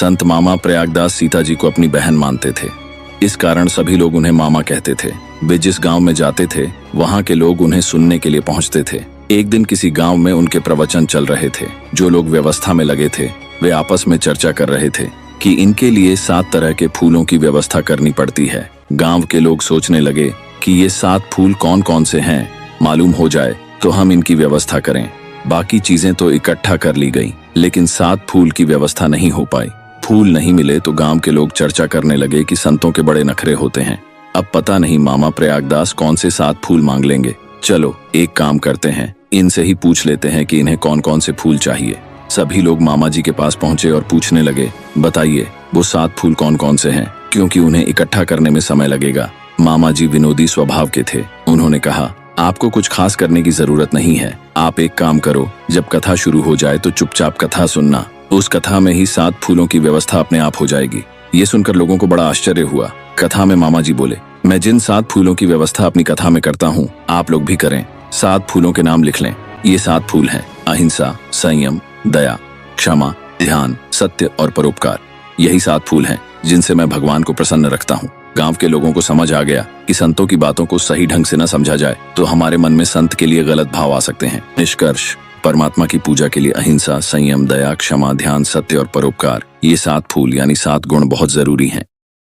संत मामा प्रयागदास सीता जी को अपनी बहन मानते थे। इस कारण सभी लोग उन्हें मामा कहते थे। वे जिस गांव में जाते थे वहां के लोग उन्हें सुनने के लिए पहुंचते थे। एक दिन किसी गांव में उनके प्रवचन चल रहे थे। जो लोग व्यवस्था में लगे थे वे आपस में चर्चा कर रहे थे कि इनके लिए 7 तरह के फूलों की व्यवस्था करनी पड़ती है। गांव के लोग सोचने लगे कि ये 7 फूल कौन कौन से हैं, मालूम हो जाए तो हम इनकी व्यवस्था करें। बाकी चीजें तो इकट्ठा कर ली गई, लेकिन 7 फूल की व्यवस्था नहीं हो पाई। फूल नहीं मिले तो गांव के लोग चर्चा करने लगे कि संतों के बड़े नखरे होते हैं। अब पता नहीं मामा प्रयागदास कौन से 7 फूल मांग लेंगे। चलो एक काम करते हैं, इनसे ही पूछ लेते हैं कि इन्हें कौन कौन से फूल चाहिए। सभी लोग मामा जी के पास पहुंचे और पूछने लगे, बताइए वो 7 फूल कौन कौन से हैं, क्योंकि उन्हें इकट्ठा करने में समय लगेगा। मामा जी विनोदी स्वभाव के थे। उन्होंने कहा, आपको कुछ खास करने की जरूरत नहीं है। आप एक काम करो, जब कथा शुरू हो जाए तो चुपचाप कथा सुनना। उस कथा में ही 7 फूलों की व्यवस्था अपने आप हो जाएगी। ये सुनकर लोगों को बड़ा आश्चर्य हुआ। कथा में मामा जी बोले, मैं जिन 7 फूलों की व्यवस्था अपनी कथा में करता हूँ आप लोग भी करें। 7 फूलों के नाम लिख लें। ये 7 फूल हैं अहिंसा, संयम, दया, क्षमा, ध्यान, सत्य और परोपकार। यही 7 फूल हैं जिनसे मैं भगवान को प्रसन्न रखता हूँ। गांव के लोगों को समझ आ गया कि संतों की बातों को सही ढंग से न समझा जाए तो हमारे मन में संत के लिए गलत भाव आ सकते हैं। निष्कर्ष, परमात्मा की पूजा के लिए अहिंसा, संयम, दया, क्षमा, ध्यान, सत्य और परोपकार, ये 7 फूल यानी 7 गुण बहुत जरूरी हैं।